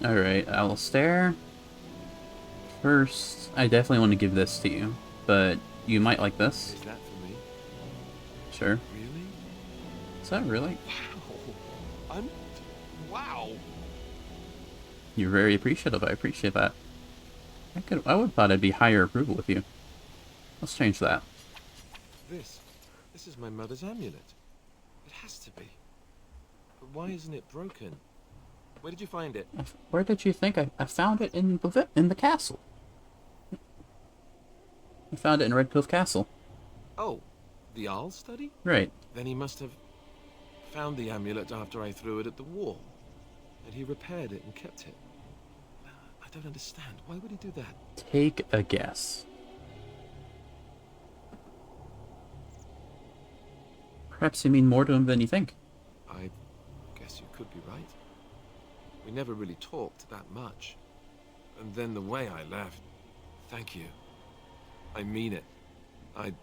Alright, Alistair. First, I definitely want to give this to you, but you might like this. Is that for me? Sure. Really? Is that really? Wow. Wow. You're very appreciative. I appreciate that. I would have thought I'd be higher approval with you. Let's change that. This. This is my mother's amulet. It has to be. But why isn't it broken? Where did you find it? Where did you think I found it in the castle? I found it in Redcliffe Castle. Oh, the Arl study? Right. Then he must have found the amulet after I threw it at the wall. And he repaired it and kept it. I don't understand. Why would he do that? Take a guess. Perhaps you mean more to him than you think. I guess you could be right. We never really talked that much. And then the way I left. Thank you. I mean it. I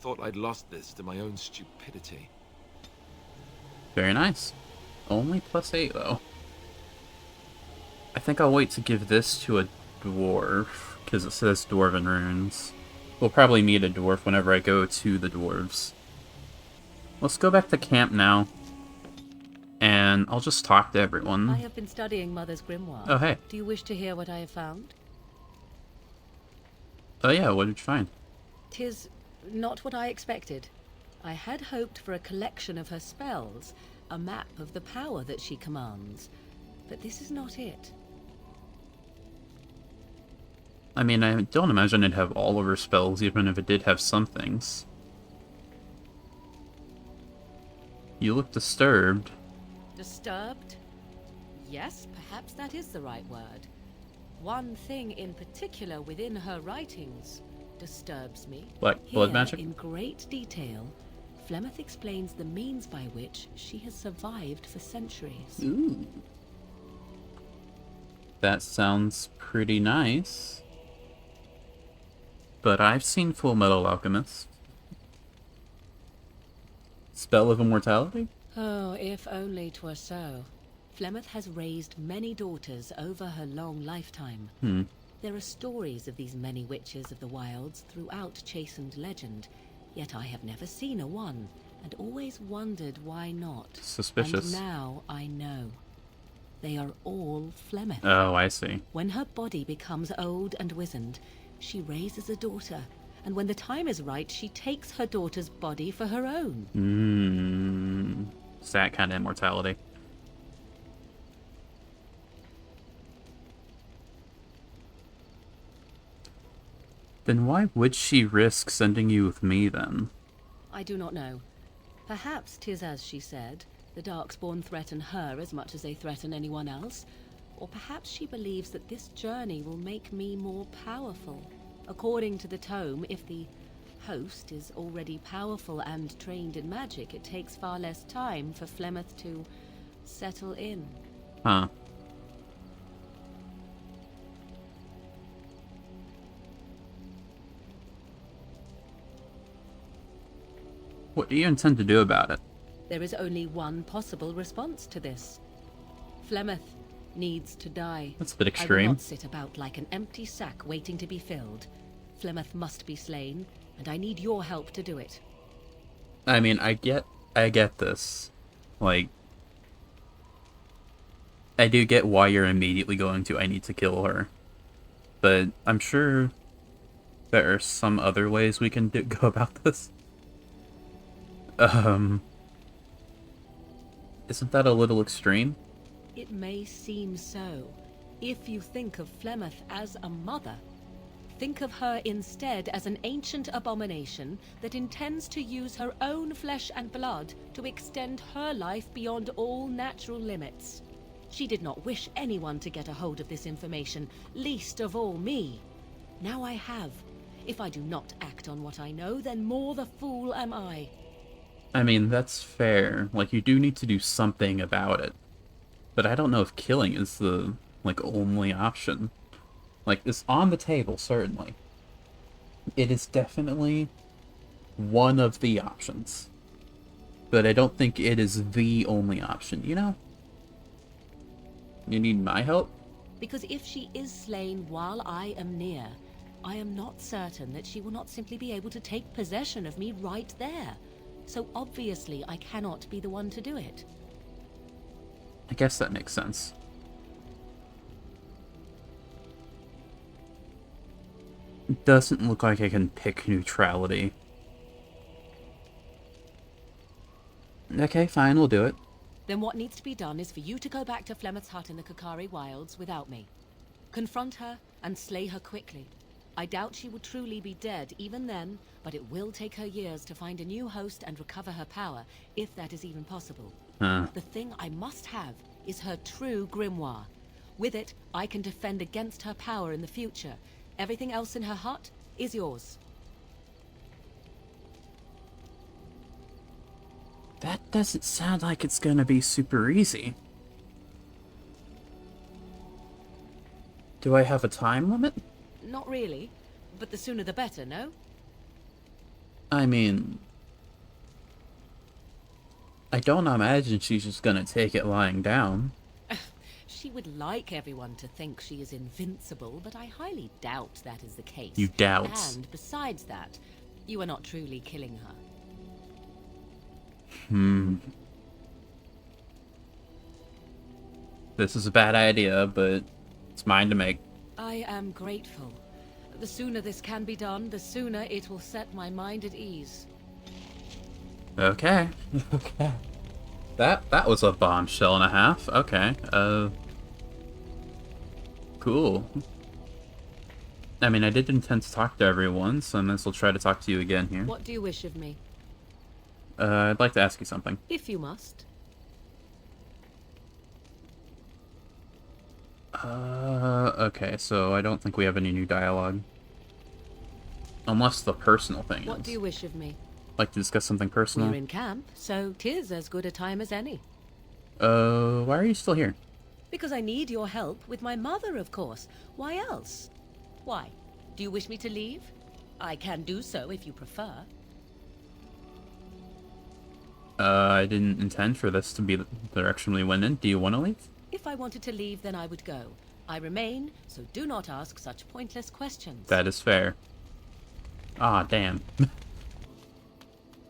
thought I'd lost this to my own stupidity. Very nice. Only +8, though. I think I'll wait to give this to a dwarf, because it says Dwarven Runes. We'll probably meet a dwarf whenever I go to the dwarves. Let's go back to camp now, and I'll just talk to everyone. I have been studying Mother's grimoire. Oh, hey. Do you wish to hear what I have found? Oh yeah, what did you find? 'Tis not what I expected. I had hoped for a collection of her spells, a map of the power that she commands. But this is not it. I mean, I don't imagine it'd have all of her spells, even if it did have some things. You look disturbed. Disturbed? Yes, perhaps that is the right word. One thing in particular within her writings disturbs me. Like blood magic? In great detail, Flemeth explains the means by which she has survived for centuries. Ooh. That sounds pretty nice. But I've seen Full Metal Alchemist. Spell of Immortality? Oh, if only 'twere so. Flemeth has raised many daughters over her long lifetime. There are stories of these many witches of the wilds throughout Chastened legend, yet I have never seen a one, and always wondered why not. Suspicious. And now I know. They are all Flemeth. Oh, I see. When her body becomes old and wizened, she raises a daughter, and when the time is right, she takes her daughter's body for her own. It's that kind of immortality. Then why would she risk sending you with me, then? I do not know. Perhaps 'tis as she said, the Darkspawn threaten her as much as they threaten anyone else. Or perhaps she believes that this journey will make me more powerful. According to the tome, if the host is already powerful and trained in magic, it takes far less time for Flemeth to settle in. Huh. What do you intend to do about it? There is only one possible response to this. Flemeth needs to die. That's a bit I will extreme. not sit about like an empty sack waiting to be filled. Flemeth must be slain, and I need your help to do it. I mean, I get this. Like, I do get why you're immediately going to, I need to kill her. But I'm sure there are some other ways we can go about this. Isn't that a little extreme? It may seem so. If you think of Flemeth as a mother, think of her instead as an ancient abomination that intends to use her own flesh and blood to extend her life beyond all natural limits. She did not wish anyone to get a hold of this information, least of all me. Now I have. If I do not act on what I know, then more the fool am I. I mean, that's fair. Like, you do need to do something about it. But I don't know if killing is the, like, only option. Like, it's on the table, certainly. It is definitely one of the options. But I don't think it is the only option, you know? You need my help? Because if she is slain while I am near, I am not certain that she will not simply be able to take possession of me right there. So obviously I cannot be the one to do it. I guess that makes sense. It doesn't look like I can pick neutrality. Okay, fine, we'll do it. Then what needs to be done is for you to go back to Flemeth's hut in the Kakari Wilds without me. Confront her and slay her quickly. I doubt she will truly be dead even then, but it will take her years to find a new host and recover her power, if that is even possible. The thing I must have is her true grimoire. With it, I can defend against her power in the future. Everything else in her hut is yours. That doesn't sound like it's gonna be super easy. Do I have a time limit? Not really, but the sooner the better, no? I mean, I don't imagine she's just gonna take it lying down. She would like everyone to think she is invincible, but I highly doubt that is the case. You doubt? And besides that, you are not truly killing her. This is a bad idea, but it's mine to make. I am grateful. The sooner this can be done, the sooner it will set my mind at ease. Okay. Okay. That was a bombshell and a half. Okay. Cool. I mean, I did intend to talk to everyone, so I might as well try to talk to you again here. What do you wish of me? I'd like to ask you something. If you must. Okay, so I don't think we have any new dialogue. Unless the personal thing What is. do you wish of me? Like to discuss something personal? We're in camp, so 'tis as good a time as any. Why are you still here? Because I need your help with my mother, of course. Why else? Why? Do you wish me to leave? I can do so if you prefer. I didn't intend for this to be the direction we went in. Do you want to leave? If I wanted to leave, then I would go. I remain, so do not ask such pointless questions. That is fair. Ah, damn.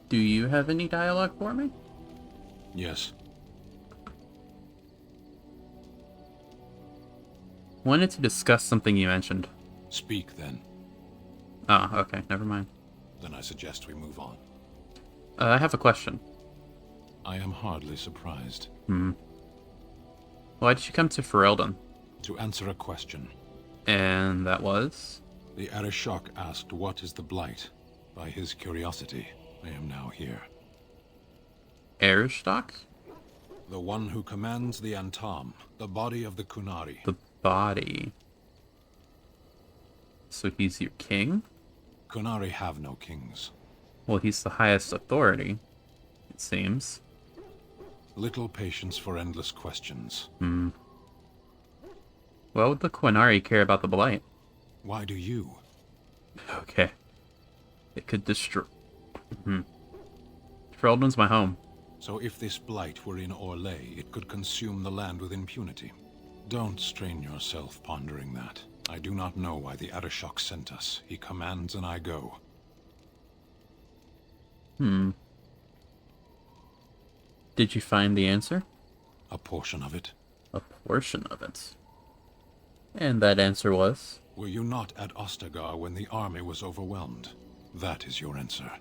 Do you have any dialogue for me? Yes. Wanted to discuss something you mentioned. Speak then. Ah, okay, never mind. Then I suggest we move on. I have a question. I am hardly surprised. Why did you come to Ferelden? To answer a question, And that was? the Arishok asked what is the Blight. By his curiosity, I am now here. Arishok? The one who commands the Antam, the body of the Kunari. The body. So he's your king? Kunari have no kings. Well, he's the highest authority, it seems. Little patience for endless questions. Why would the Quinari care about the Blight? Why do you? Okay. It could destroy... Ferelden's my home. So if this Blight were in Orlais, it could consume the land with impunity. Don't strain yourself pondering that. I do not know why the Arishok sent us. He commands and I go. Did you find the answer? A portion of it. A portion of it. And that answer was? Were you not at Ostagar when the army was overwhelmed? That is your answer.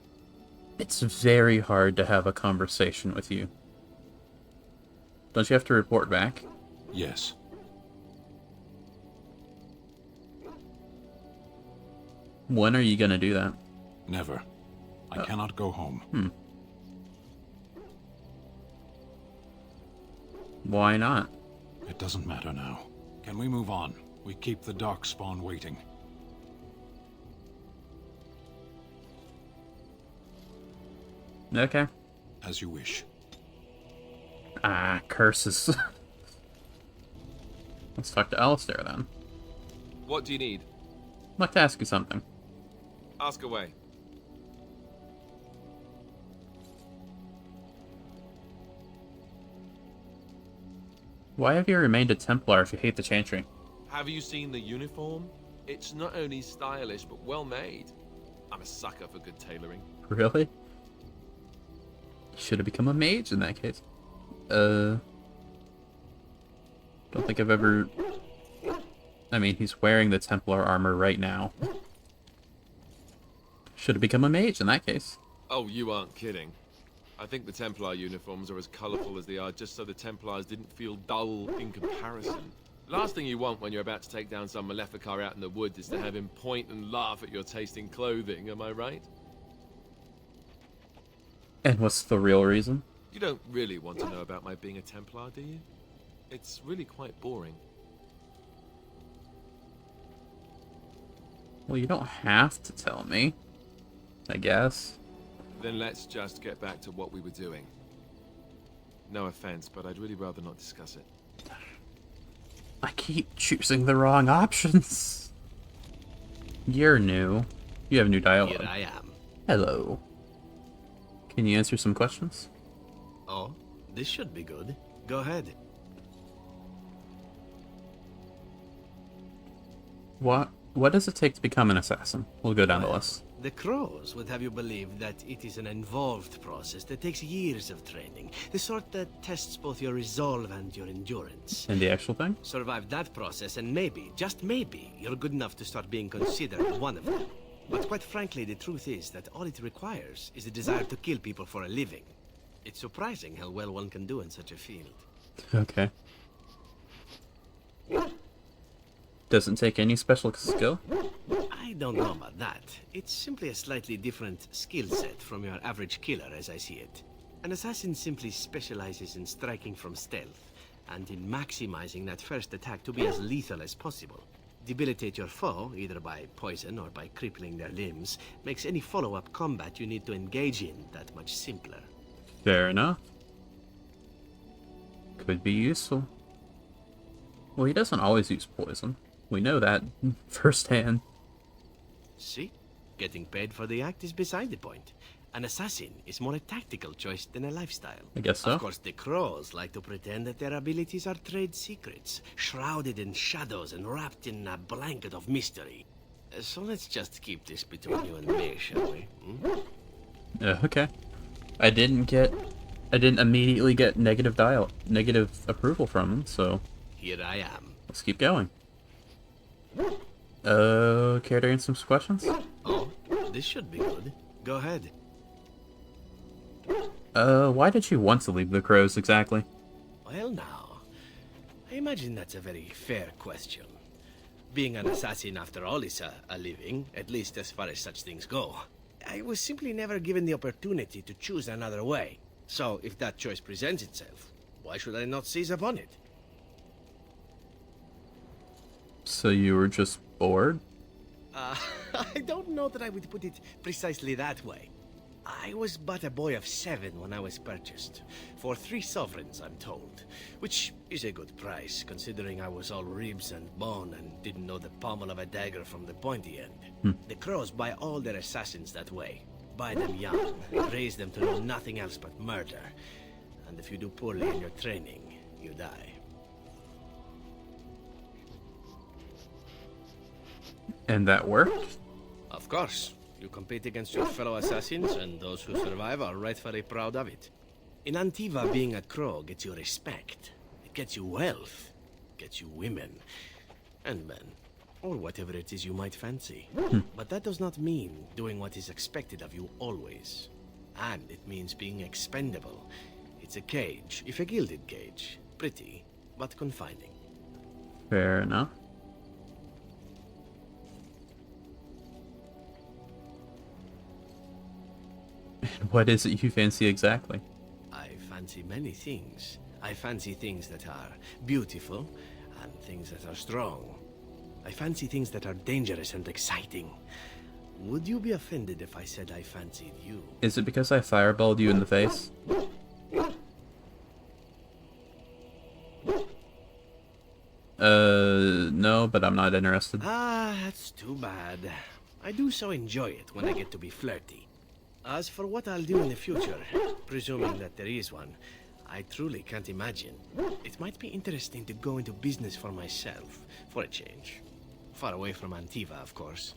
It's very hard to have a conversation with you. Don't you have to report back? Yes. When are you gonna do that? Never. I cannot go home. Why not? It doesn't matter now. Can we move on? We keep the Darkspawn waiting. Okay. As you wish. Ah, curses. Let's talk to Alistair then. What do you need? I'd like to ask you something. Ask away. Why have you remained a Templar if you hate the Chantry? Have you seen the uniform? It's not only stylish, but well made. I'm a sucker for good tailoring. Really? Should have become a mage in that case. Don't think I've ever... I mean, he's wearing the Templar armor right now. Should have become a mage in that case. Oh, you aren't kidding. I think the Templar uniforms are as colourful as they are just so the Templars didn't feel dull in comparison. Last thing you want when you're about to take down some Maleficar out in the woods is to have him point and laugh at your taste in clothing, am I right? And what's the real reason? You don't really want to know about my being a Templar, do you? It's really quite boring. Well, you don't have to tell me, I guess. Then let's just get back to what we were doing. No offense, but I'd really rather not discuss it. I keep choosing the wrong options. You're new. You have new dialogue. Here I am. Hello. Can you answer some questions? Oh, this should be good. Go ahead. What does it take to become an assassin? We'll go down the list. The Crows would have you believe that it is an involved process that takes years of training. The sort that tests both your resolve and your endurance. And the actual thing? Survive that process and maybe, just maybe, you're good enough to start being considered one of them. But quite frankly, the truth is that all it requires is a desire to kill people for a living. It's surprising how well one can do in such a field. Okay. Doesn't take any special skill? I don't know about that. It's simply a slightly different skill set from your average killer as I see it. An assassin simply specializes in striking from stealth, and in maximizing that first attack to be as lethal as possible. Debilitate your foe, either by poison or by crippling their limbs, makes any follow-up combat you need to engage in that much simpler. Fair enough. Could be useful. Well, he doesn't always use poison. We know that firsthand. See? Getting paid for the act is beside the point. An assassin is more a tactical choice than a lifestyle. I guess so. Of course, the Crows like to pretend that their abilities are trade secrets, shrouded in shadows and wrapped in a blanket of mystery. So let's just keep this between you and me, shall we? Okay. I didn't immediately get negative approval from him, so Here I am. let's keep going. Care to answer some questions? Oh, this should be good. Go ahead. Why did you want to leave the Crows exactly? Well now, I imagine that's a very fair question. Being an assassin, after all, is a living, at least as far as such things go. I was simply never given the opportunity to choose another way. So, if that choice presents itself, why should I not seize upon it? So you were just bored? I don't know that I would put it precisely that way. I was but a boy of 7 when I was purchased. For 3 sovereigns, I'm told. Which is a good price, considering I was all ribs and bone and didn't know the pommel of a dagger from the pointy end. The Crows buy all their assassins that way. Buy them young, raise them to know nothing else but murder. And if you do poorly in your training, you die. And that worked? Of course. You compete against your fellow assassins, and those who survive are rightfully proud of it. In Antiva, being a Crow gets you respect. It gets you wealth. Gets you women. And men. Or whatever it is you might fancy. But that does not mean doing what is expected of you always. And it means being expendable. It's a cage, if a gilded cage. Pretty, but confining. Fair enough. And what is it you fancy exactly? I fancy many things. I fancy things that are beautiful, and things that are strong. I fancy things that are dangerous and exciting. Would you be offended if I said I fancied you? Is it because I fireballed you in the face? No, but I'm not interested. Ah, that's too bad. I do so enjoy it when I get to be flirty. As for what I'll do in the future, presuming that there is one, I truly can't imagine. It might be interesting to go into business for myself, for a change. Far away from Antiva, of course.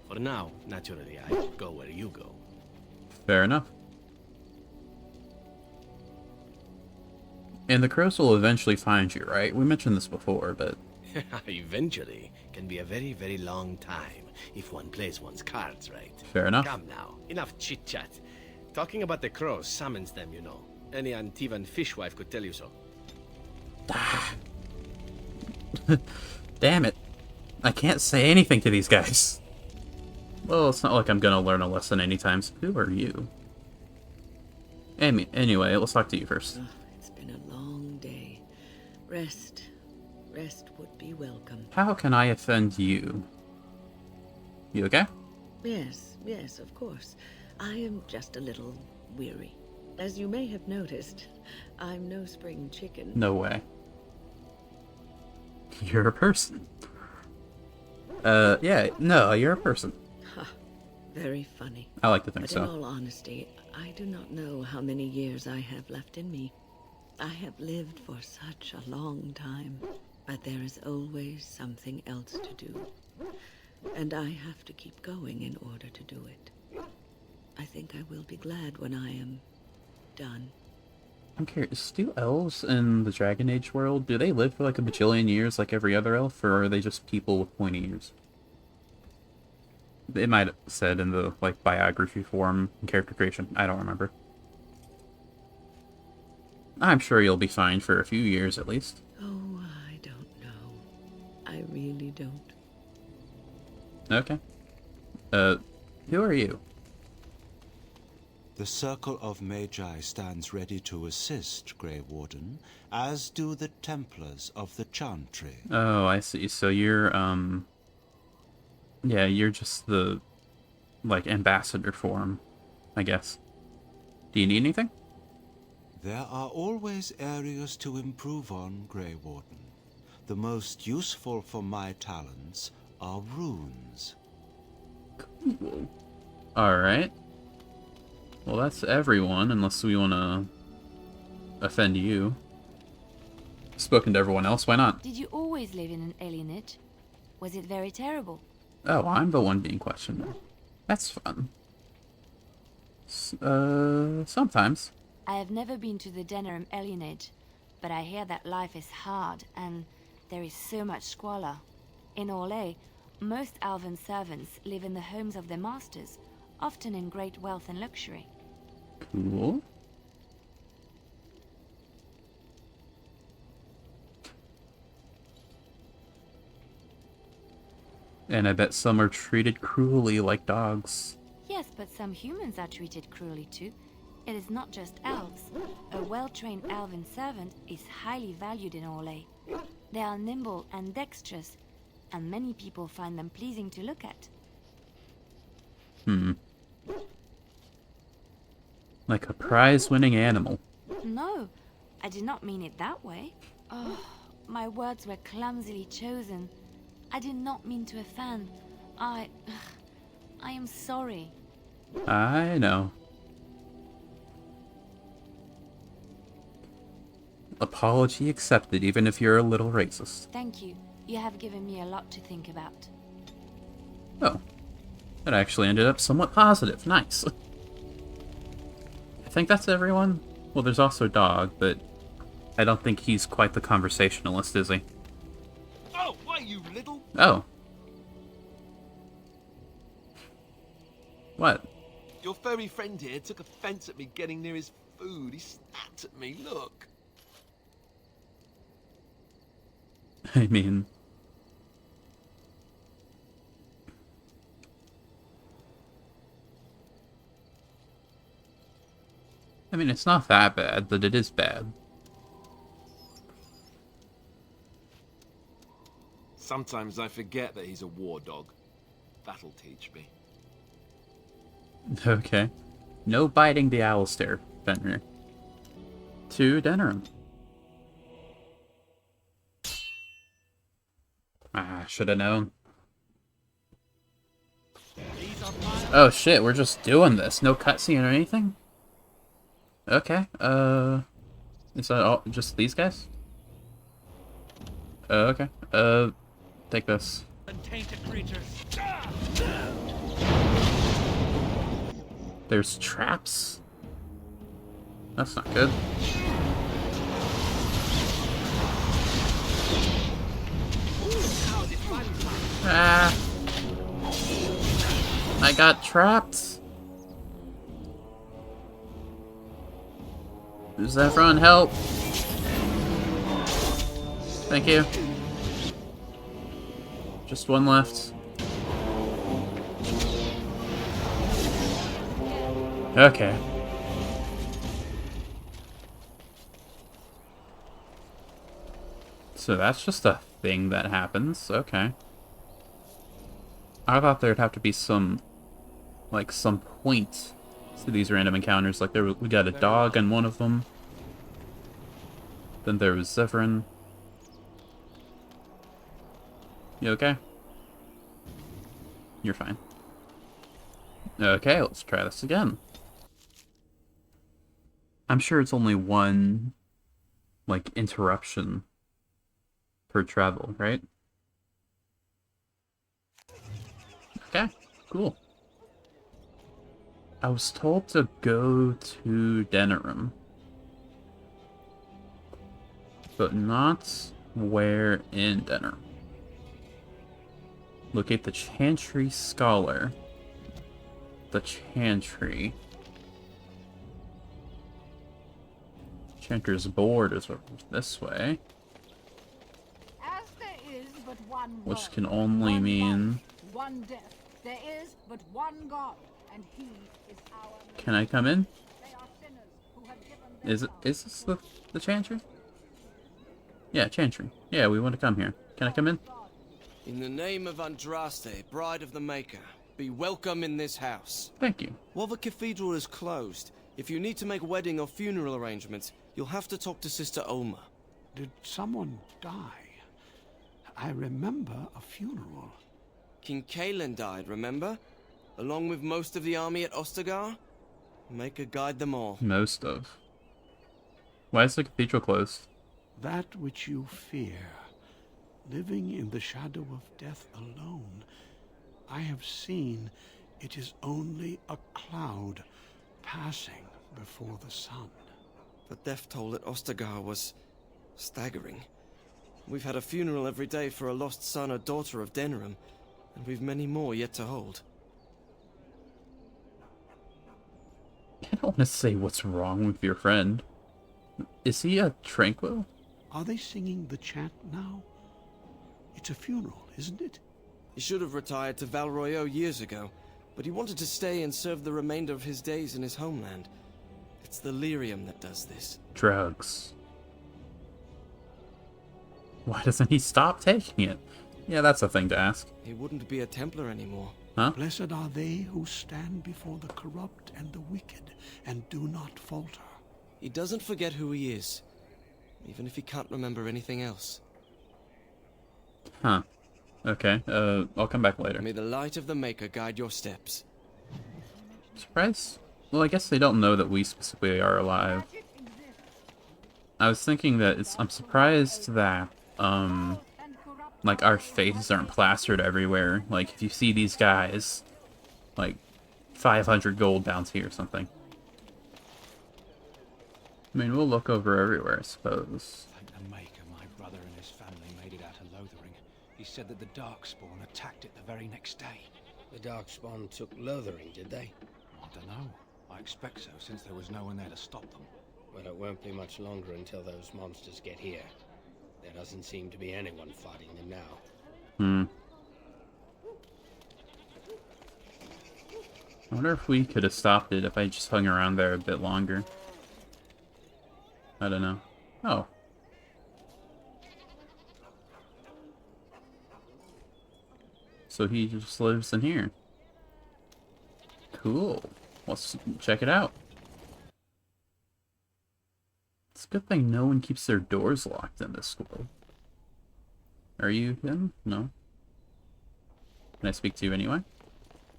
For now, naturally, I go where you go. Fair enough. And the crows will eventually find you, right? We mentioned this before, but... Eventually can be a very, very long time if one plays one's cards right. Fair enough. Come now, enough chit-chat. Talking about the crows summons them, you know. Any Antivan fishwife could tell you so. Damn it. I can't say anything to these guys. Well, it's not like I'm gonna learn a lesson anytime soon. Who are you? Anyway, let's talk to you first. It's been a long day. Rest would be welcome. How can I offend you? You okay? Yes, of course. I am just a little weary. As you may have noticed, I'm no spring chicken. No way. You're a person. Yeah, no, you're a person. Very funny. I like to think But so. in all honesty, I do not know how many years I have left in me. I have lived for such a long time, but there is always something else to do. And I have to keep going in order to do it. I think I will be glad when I am done. I'm curious, do elves in the Dragon Age world, do they live for like a bajillion years like every other elf, or are they just people with pointy ears? It might have said in the like biography form and character creation. I don't remember. I'm sure you'll be fine for a few years at least. Oh, I don't know. I really don't. Okay. Who are you? The Circle of Magi stands ready to assist, Grey Warden, as do the Templars of the Chantry. Oh, I see. So you're, yeah, you're just the, like, ambassador for him, I guess. Do you need anything? There are always areas to improve on, Grey Warden. The most useful for my talents are runes. Cool. Alright. Well, that's everyone, unless we want to offend you. Spoken to everyone else, why not? Did you always live in an alienage? Was it very terrible? Oh, I'm the one being questioned. That's fun. Sometimes. I have never been to the Denerim alienage, but I hear that life is hard and there is so much squalor. In Orlais, most elven servants live in the homes of their masters, often in great wealth and luxury. Cool. And I bet some are treated cruelly like dogs. Yes, but some humans are treated cruelly too. It is not just elves. A well-trained elven servant is highly valued in Orlais. They are nimble and dexterous, and many people find them pleasing to look at. Like a prize-winning animal. No, I did not mean it that way. Oh, my words were clumsily chosen. I did not mean to offend. I am sorry. I know. Apology accepted, even if you're a little racist. Thank you. You have given me a lot to think about. Oh. That actually ended up somewhat positive. Nice. I think that's everyone. Well, there's also Dog, but I don't think he's quite the conversationalist, is he? Oh, why, you little... Oh. What? Your furry friend here took offense at me getting near his food. He snapped at me, look. I mean... it's not that bad, but it is bad. Sometimes I forget that he's a war dog. That'll teach me. Okay. No biting the Alistair, Fenrir. To Denerim. Ah, should have known. Oh shit, we're just doing this. No cutscene or anything? Okay, Is that all? Just these guys? Okay. Take this. Untainted creatures. There's traps. That's not good. Ah! I got trapped. Zephyron, help! Thank you. Just one left. Okay. So that's just a thing that happens. Okay. I thought there'd have to be some point to these random encounters. Like we got a dog on one of them. Then there was Zephyrin. You okay? You're fine. Okay, let's try this again. I'm sure it's only one, like, interruption per travel, right? Okay, cool. I was told to go to Denerim, but not where in Denerim. Locate the Chantry Scholar. The Chantry. Chanter's board is this way. As there is but one Which God, can only mean... life, one death. There is but one God, and He is our Maker. Can I come in? They are sinners who have given their Is this the Chantry? Yeah, Chantry. Yeah, we want to come here. Can I come in? In the name of Andraste, Bride of the Maker, be welcome in this house. Thank you. While the cathedral is closed, if you need to make wedding or funeral arrangements, you'll have to talk to Sister Olma. Did someone die? I remember a funeral. King Kalen died, remember? Along with most of the army at Ostagar? Maker guide them all. Most of. Why is the cathedral closed? That which you fear, living in the shadow of death alone, I have seen it is only a cloud passing before the sun. The death toll at Ostagar was staggering. We've had a funeral every day for a lost son or daughter of Denerim, and we've many more yet to hold. I don't want to say what's wrong with your friend. Is he a tranquil? Are they singing the chant now? It's a funeral, isn't it? He should have retired to Val Royeaux years ago, but he wanted to stay and serve the remainder of his days in his homeland. It's the lyrium that does this. Drugs. Why doesn't he stop taking it? Yeah, that's a thing to ask. He wouldn't be a Templar anymore. Huh? Blessed are they who stand before the corrupt and the wicked, and do not falter. He doesn't forget who he is, even if he can't remember anything else. Huh. Okay, I'll come back later. May the light of the Maker guide your steps. Surprise? Well, I guess they don't know that we specifically are alive. I was thinking that I'm surprised that, like, our faces aren't plastered everywhere. Like, if you see these guys, like, 500 gold bounty or something. I mean, we'll look over everywhere, I suppose. Thank the Maker, my brother and his family made it out of Lothering. He said that the Darkspawn attacked it the very next day. The Darkspawn took Lothering, did they? I don't know. I expect so, since there was no one there to stop them. Well, it won't be much longer until those monsters get here. There doesn't seem to be anyone fighting them now. I wonder if we could have stopped it if I just hung around there a bit longer. I don't know. Oh. So he just lives in here. Cool. Let's check it out. It's a good thing no one keeps their doors locked in this school. Are you him? No. Can I speak to you anyway?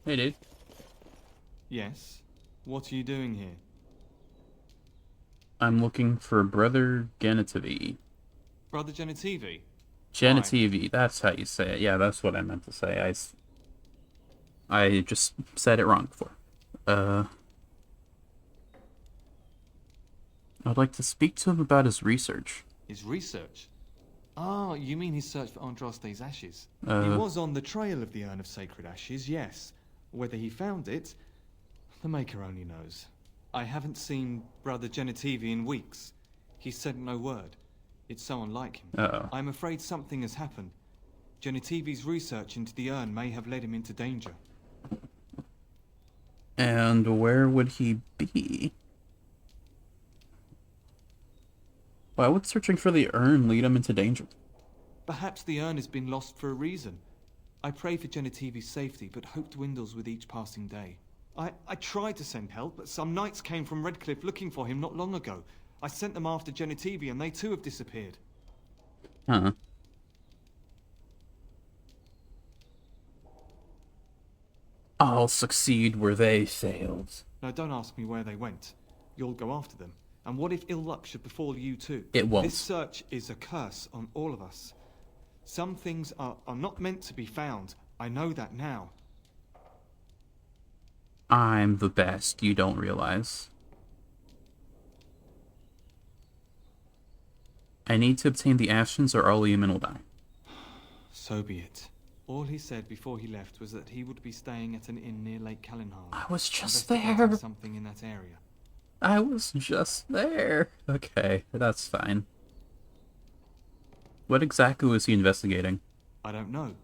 Hey, dude. Yes? What are you doing here? I'm looking for Brother Genitivi. Brother Genitivi? Genitivi, that's how you say it. Yeah, that's what I meant to say. I just said it wrong before. I'd like to speak to him about his research. His research? Ah, you mean his search for Andraste's ashes? He Uh, was on the trail of the Urn of Sacred Ashes, yes. Whether he found it, the Maker only knows. I haven't seen Brother Genitivi in weeks. He sent no word. It's so unlike him. Uh-oh. I'm afraid something has happened. Genitivi's research into the urn may have led him into danger. And where would he be? Why would searching for the urn lead him into danger? Perhaps the urn has been lost for a reason. I pray for Genitivi's safety, but hope dwindles with each passing day. I tried to send help, but some knights came from Redcliffe looking for him not long ago. I sent them after Genitivi, and they too have disappeared. Huh. I'll succeed where they failed. No, don't ask me where they went. You'll go after them. And what if ill luck should befall you too? It won't. This search is a curse on all of us. Some things are not meant to be found. I know that now. I'm the best, you don't realize. I need to obtain the actions or Arleeman will die. So be it. All he said before he left was that he would be staying at an inn near Lake Callenhall. I was just investigating there. Something in that area. I was just there. Okay, that's fine. What exactly was he investigating? I don't know.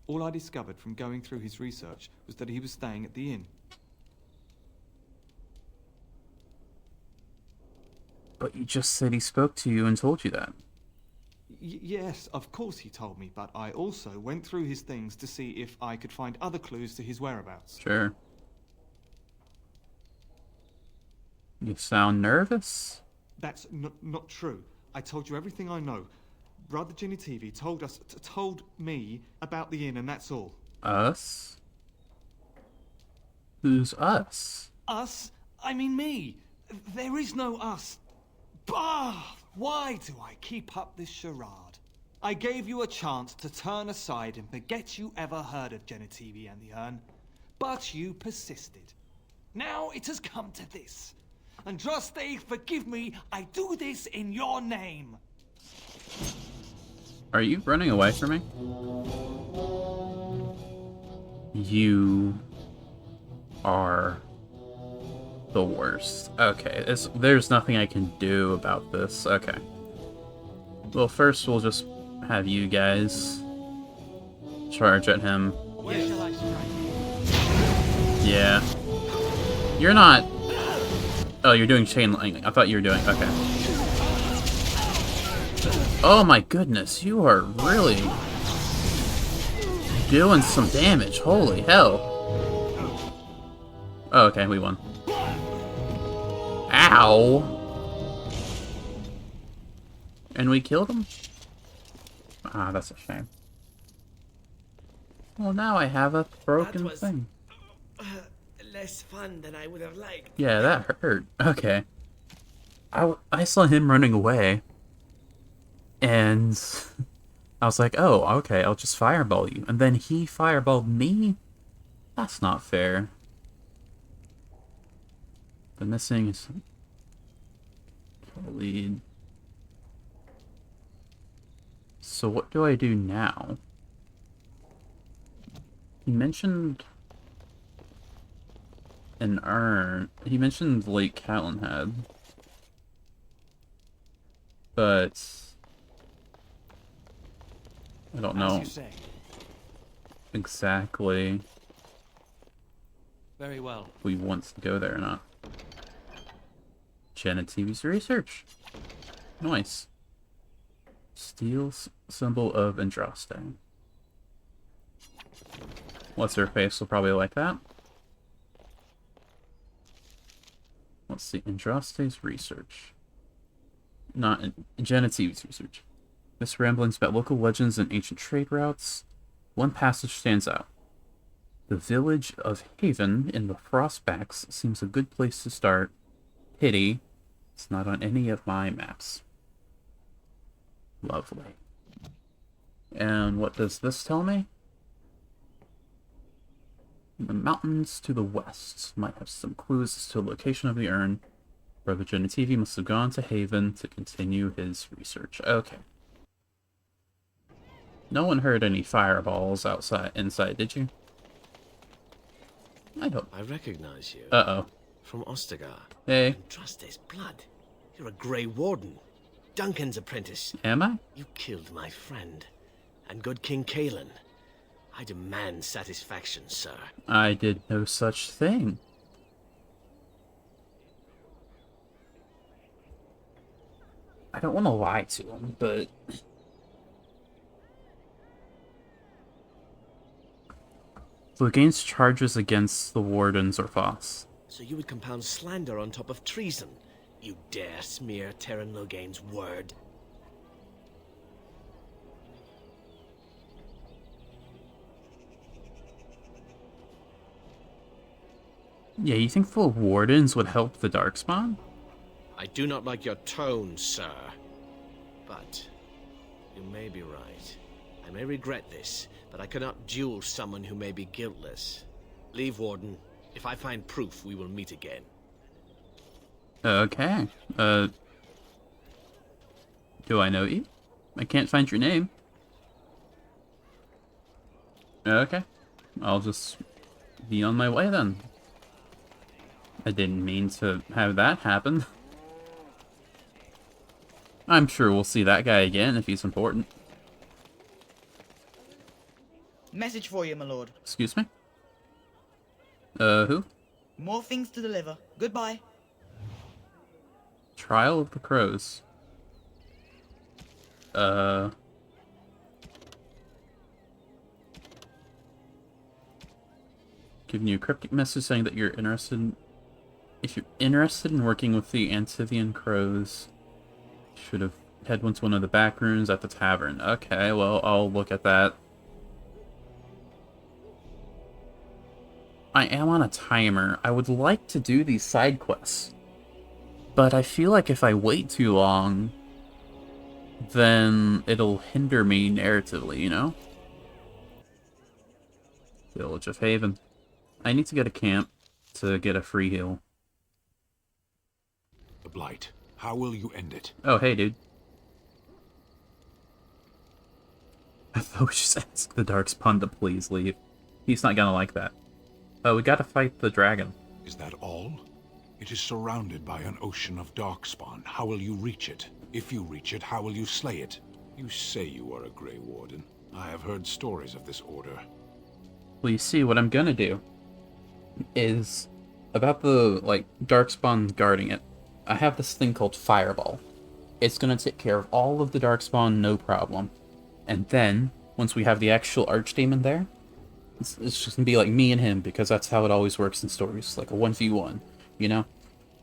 All I discovered from going through his research was that he was staying at the inn. But you just said he spoke to you and told you that. Yes, of course he told me, but I also went through his things to see if I could find other clues to his whereabouts. Sure. You sound nervous? That's not true. I told you everything I know. Brother Genitivi told me about the inn, and that's all. Us? Who's us? Us? I mean me. There is no us. Bah! Why do I keep up this charade? I gave you a chance to turn aside and forget you ever heard of Genitivi and the urn, but you persisted. Now it has come to this. Andraste, forgive me, I do this in your name. Are you running away from me? You are the worst. Okay, there's nothing I can do about this. Okay. Well, first we'll just have you guys charge at him. Where shall I strike? Yeah. You're not... Oh, you're doing chain lightning. I thought you were doing... Okay. Oh my goodness, you are really doing some damage. Holy hell. Oh, okay, we won. Ow! And we killed him? Ah, that's a shame. Well, now I have a broken thing. Less fun than I would have liked. Yeah, that hurt. Okay. I saw him running away. And I was like, oh, okay, I'll just fireball you. And then he fireballed me? That's not fair. The missing is... lead. So what do I do now? He mentioned... an urn. He mentioned Lake Callenhead. But... I don't know exactly Very well. if we want to go there or not. Genitivi's research. Nice. Steel symbol of Andraste. What's her face will probably like that. Let's see. Andraste's research. Not Genitivi's research. This ramblings about local legends and ancient trade routes. One passage stands out. The village of Haven in the Frostbacks seems a good place to start. Pity. It's not on any of my maps. Lovely. And what does this tell me? The mountains to the west might have some clues as to the location of the urn. Brother Genitivi must have gone to Haven to continue his research. Okay. No one heard any fireballs inside, did you? I don't. I recognize you. Uh-oh. From Ostagar. Hey. And trust his blood. You're a Grey Warden. Duncan's apprentice. Am I? You killed my friend. And good King Cailan. I demand satisfaction, sir. I did no such thing. I don't want to lie to him, but... Lugain's charges against the Wardens are false. So you would compound slander on top of treason? You dare smear Terran Logain's word? Yeah, you think the Wardens would help the Darkspawn? I do not like your tone, sir. But you may be right. I may regret this, but I cannot duel someone who may be guiltless. Leave, Warden. If I find proof, we will meet again. Okay. Do I know you? I can't find your name. Okay. I'll just be on my way then. I didn't mean to have that happen. I'm sure we'll see that guy again if he's important. Message for you, my lord. Excuse me? Who? More things to deliver. Goodbye. Trial of the Crows. Giving you a cryptic message saying that you're interested... If you're interested in working with the Antivian Crows, you should have head to one of the back rooms at the tavern. Okay, well, I'll look at that. I am on a timer. I would like to do these side quests, but I feel like if I wait too long, then it'll hinder me narratively, you know? Village of Haven. I need to get a camp to get a free heal. The Blight. How will you end it? Oh, hey, dude. I thought we just asked the Darkspawn to please leave. He's not gonna like that. Oh, we gotta fight the dragon. Is that all? It is surrounded by an ocean of Darkspawn. How will you reach it? If you reach it, how will you slay it? You say you are a Grey Warden. I have heard stories of this order. Well, you see, what I'm gonna do is about the, Darkspawn guarding it. I have this thing called Fireball. It's gonna take care of all of the Darkspawn, no problem. And then, once we have the actual Archdemon there, it's just gonna be like me and him, because that's how it always works in stories, like a 1v1, you know?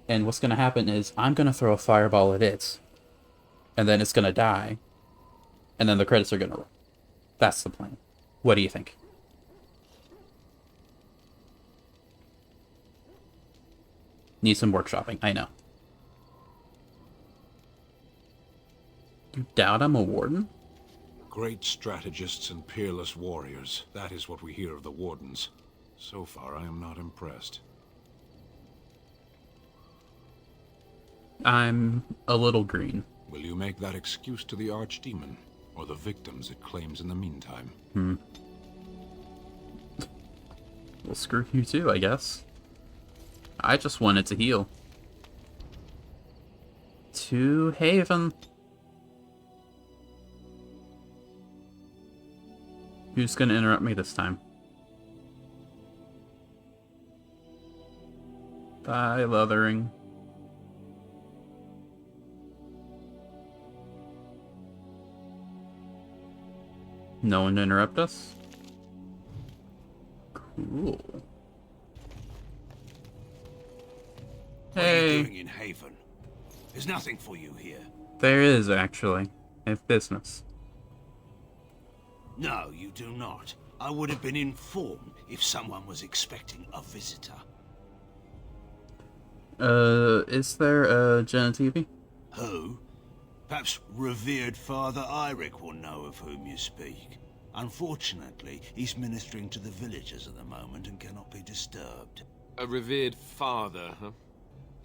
And what's gonna happen is, I'm gonna throw a fireball at it, and then it's gonna die, and then the credits are gonna roll. That's the plan. What do you think? Need some workshopping, I know. You doubt I'm a warden? Great strategists and peerless warriors. That is what we hear of the Wardens. So far, I am not impressed. I'm a little green. Will you make that excuse to the Archdemon? Or the victims it claims in the meantime? Well, screw you too, I guess. I just wanted to heal. To Haven. Who's gonna interrupt me this time? Bye, Lothering. No one to interrupt us? Cool. What are you doing in Haven? There's nothing for you here. There is, actually. I have business. No, you do not. I would have been informed if someone was expecting a visitor. Is there a Genitivi? Who? Perhaps revered Father Eirik will know of whom you speak. Unfortunately, he's ministering to the villagers at the moment and cannot be disturbed. A revered father, huh?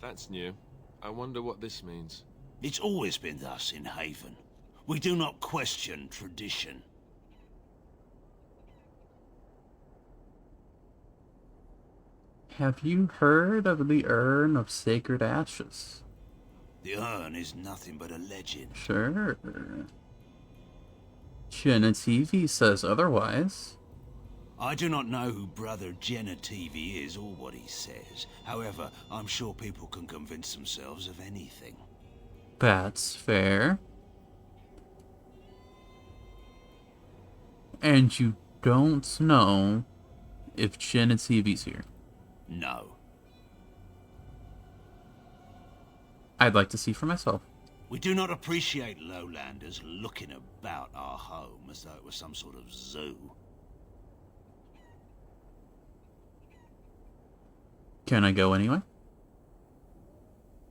That's new. I wonder what this means. It's always been thus in Haven. We do not question tradition. Have you heard of the Urn of Sacred Ashes? The urn is nothing but a legend. Sure. Genitivi says otherwise. I do not know who Brother Genitivi is or what he says. However, I'm sure people can convince themselves of anything. That's fair. And you don't know if Genitivi's here? No. I'd like to see for myself. We do not appreciate lowlanders looking about our home as though it was some sort of zoo. Can I go anyway?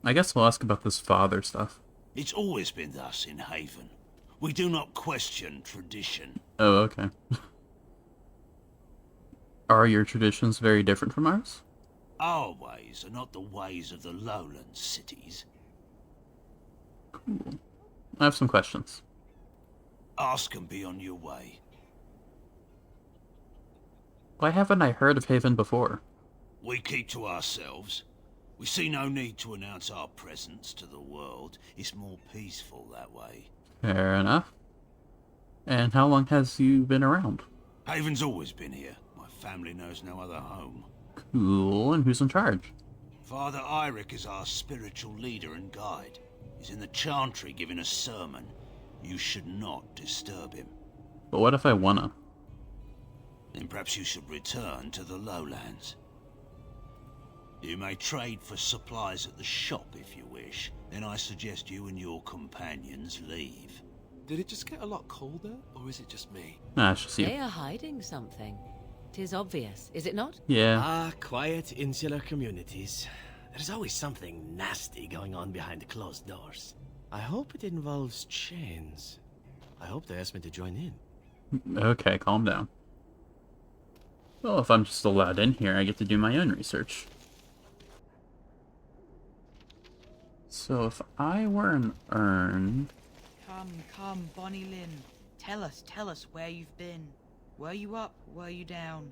I guess we'll ask about this father stuff. It's always been thus in Haven. We do not question tradition. Oh, okay. Are your traditions very different from ours? Our ways are not the ways of the lowland cities. Cool. I have some questions. Ask and be on your way. Why haven't I heard of Haven before? We keep to ourselves. We see no need to announce our presence to the world. It's more peaceful that way. Fair enough. And how long has you been around? Haven's always been here. My family knows no other home. Cool, and who's in charge? Father Eirik is our spiritual leader and guide. He's in the chantry giving a sermon. You should not disturb him. But what if I wanna? Then perhaps you should return to the lowlands. You may trade for supplies at the shop if you wish. Then I suggest you and your companions leave. Did it just get a lot colder, or is it just me? I shall see. They are hiding something. 'Tis obvious, is it not? Yeah. Ah, quiet, insular communities. There's always something nasty going on behind closed doors. I hope it involves chains. I hope they ask me to join in. Okay, calm down. Well, if I'm just allowed in here, I get to do my own research. So if I were an urn... Come, Bonnie Lynn. Tell us where you've been. Were you up, were you down?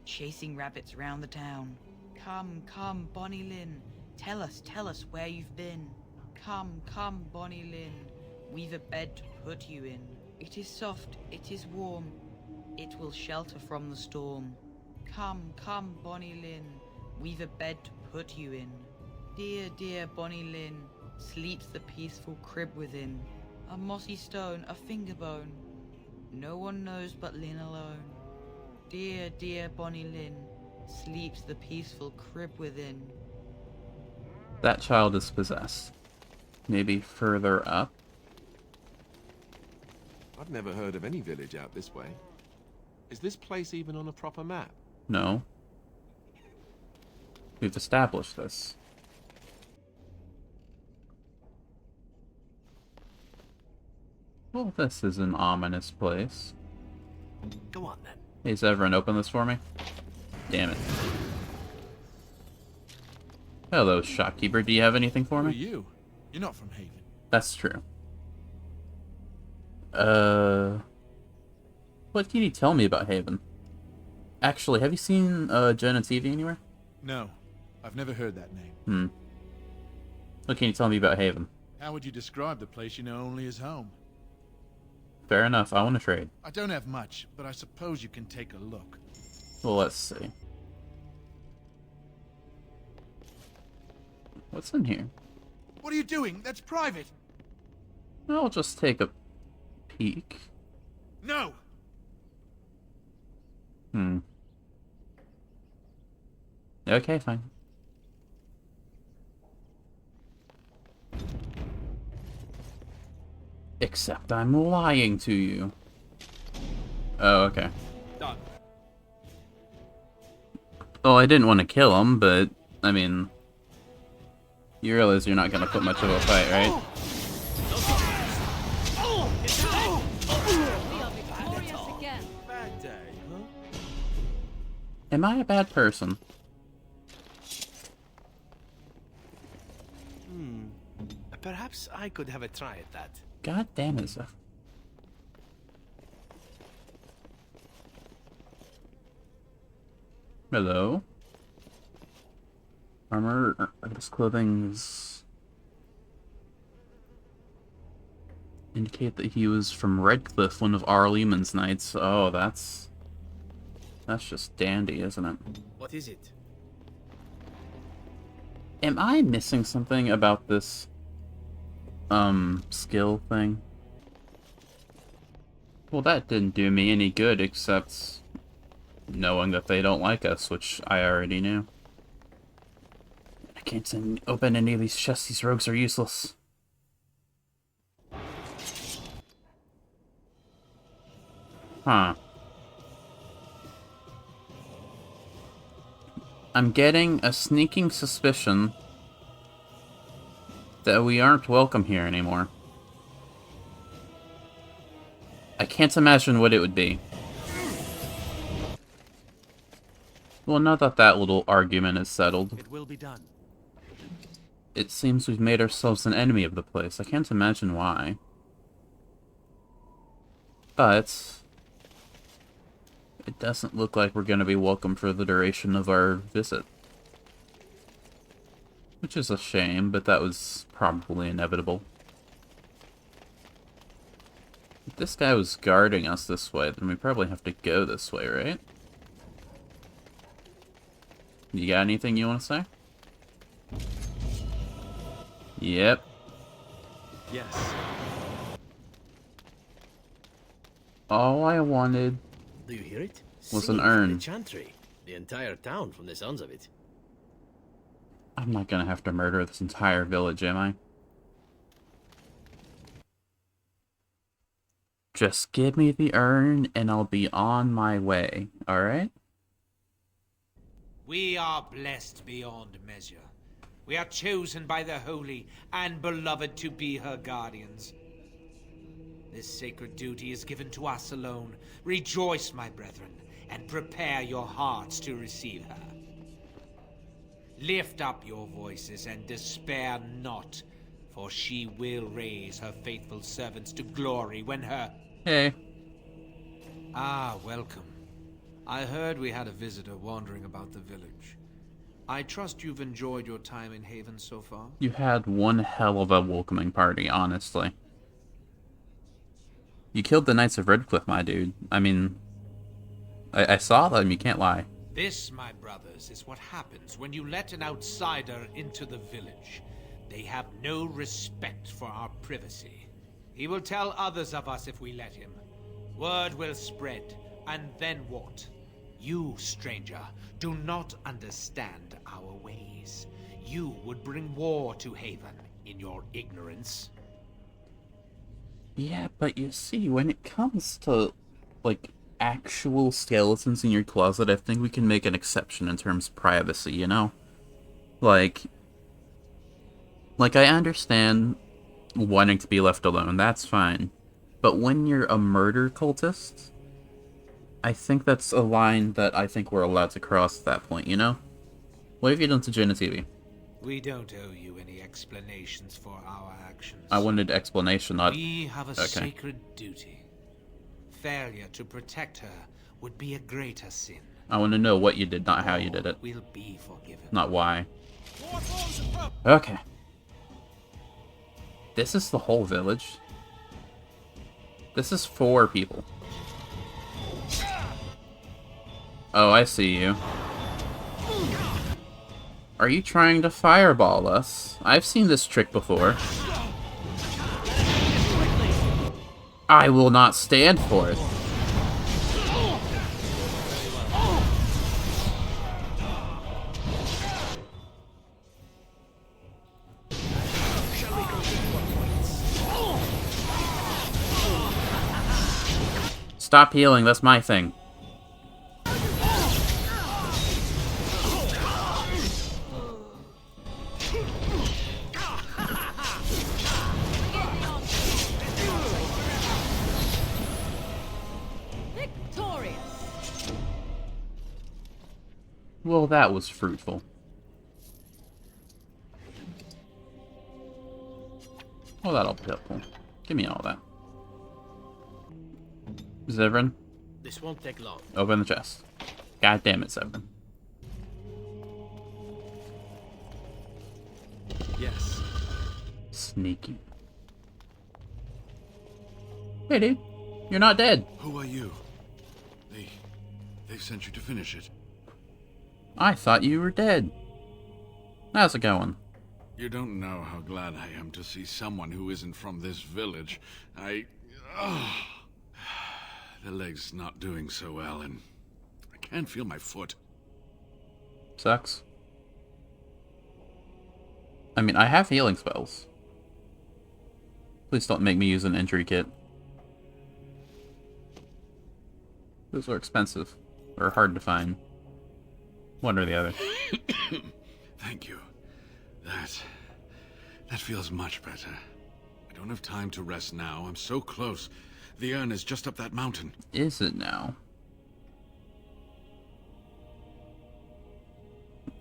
Chasing rabbits round the town. Come, Bonnie Lynn. Tell us where you've been. Come, Bonnie Lynn. We've a bed to put you in. It is soft, it is warm. It will shelter from the storm. Come, Bonnie Lynn. We've a bed to put you in. Dear Bonnie Lynn, sleeps the peaceful crib within. A mossy stone, a finger bone. No one knows but Lynn alone. Dear Bonnie Lynn, sleeps the peaceful crib within. That child is possessed. Maybe further up? I've never heard of any village out this way. Is this place even on a proper map? No. We've established this. Well, this is an ominous place. Go on, then. Hey, Severin, open this for me. Damn it. Hello, shopkeeper. Do you have anything for me? Who are you? You're not from Haven. That's true. What can you tell me about Haven? Actually, have you seen Genitivi anywhere? No, I've never heard that name. What can you tell me about Haven? How would you describe the place you know only as home? Fair enough, I want to trade. I don't have much, but I suppose you can take a look. Well, let's see. What's in here? What are you doing? That's private! I'll just take a peek. No! Okay, fine. Except I'm lying to you. Oh, okay. Done. Well, I didn't want to kill him, but, I mean... You realize you're not gonna put much of a fight, right? Bad day, huh? Am I a bad person? Perhaps I could have a try at that. God damn it, Zeph. Hello? Armor, this clothing is... indicate that he was from Redcliffe, one of Arlemon's knights. Oh, that's just dandy, isn't it? What is it? Am I missing something about this, skill thing? Well, that didn't do me any good, except knowing that they don't like us, which I already knew. I can't open any of these chests. These rogues are useless. Huh. I'm getting a sneaking suspicion that we aren't welcome here anymore. I can't imagine what it would be. Well, now that that little argument is settled, It will be done. it seems we've made ourselves an enemy of the place. I can't imagine why. But it doesn't look like we're going to be welcome for the duration of our visit. Which is a shame, but that was probably inevitable. If this guy was guarding us this way, then we probably have to go this way, right? You got anything you want to say? Yep. Yes. All I wanted Do you hear it? was an Singing from urn. The chantry. The entire town, from the sounds of it. I'm not gonna have to murder this entire village, am I? Just give me the urn and I'll be on my way, alright? We are blessed beyond measure. We are chosen by the holy and beloved to be her guardians. This sacred duty is given to us alone. Rejoice, my brethren, and prepare your hearts to receive her. Lift up your voices and despair not, for she will raise her faithful servants to glory when her... Hey. Ah, welcome. I heard we had a visitor wandering about the village. I trust you've enjoyed your time in Haven so far? You had one hell of a welcoming party, honestly. You killed the Knights of Redcliffe, my dude. I mean, I saw them, you can't lie. This, my brothers, is what happens when you let an outsider into the village. They have no respect for our privacy. He will tell others of us if we let him. Word will spread, and then what? You, stranger, do not understand our ways. You would bring war to Haven in your ignorance. Yeah, but you see, when it comes to, like, actual skeletons in your closet, I think we can make an exception in terms of privacy, you know? Like, I understand wanting to be left alone, that's fine. But when you're a murder cultist, I think that's a line that I think we're allowed to cross at that point, you know? What have you done to Jaina TV? We don't owe you any explanations for our actions. I wanted explanation, not... We have a okay. sacred duty. Failure to protect her would be a greater sin. I want to know what you did, not how you did it. We'll be forgiven. Not why. Okay. This is the whole village. This is 4 people. Oh, I see you. Are you trying to fireball us? I've seen this trick before. I will not stand for it. Stop healing, that's my thing. Well, that was fruitful. Well, that'll be helpful. Give me all that. Zevran, This won't take long. open the chest. God damn it, Zevran. Yes. Sneaky. Hey, dude. You're not dead. Who are you? They've sent you to finish it. I thought you were dead. How's it going? You don't know how glad I am to see someone who isn't from this village. The leg's not doing so well, and I can't feel my foot. Sucks. I mean, I have healing spells. Please don't make me use an injury kit. Those are expensive. Or hard to find. One or the other. Thank you. That feels much better. I don't have time to rest now. I'm so close. The urn is just up that mountain. Is it now?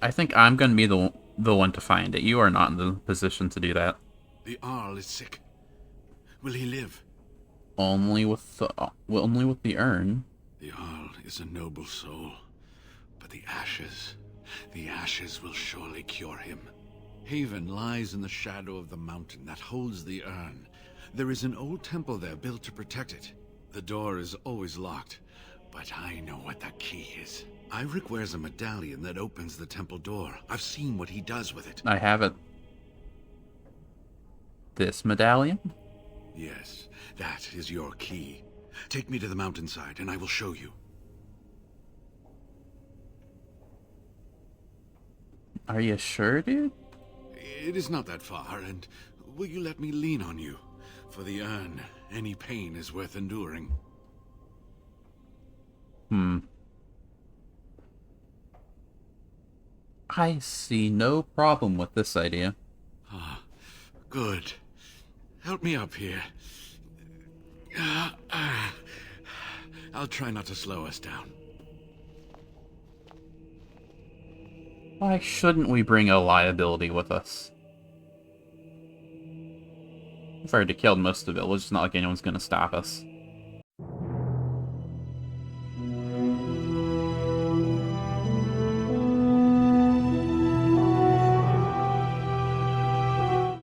I think I'm going to be the one to find it. You are not in the position to do that. The Arl is sick. Will he live? Only with the urn. The Arl is a noble soul, but the ashes will surely cure him. Haven lies in the shadow of the mountain that holds the urn. There is an old temple there built to protect it. The door is always locked, but I know what the key is. Ivric wears a medallion that opens the temple door. I've seen what he does with it. I have it. This medallion? Yes, that is your key. Take me to the mountainside, and I will show you. Are you sure, dude? It is not that far, and will you let me lean on you? For the urn, any pain is worth enduring. I see no problem with this idea. Ah, good. Help me up here. I'll try not to slow us down. Why shouldn't we bring a liability with us? We've already killed most of the village. It's not like anyone's gonna stop us.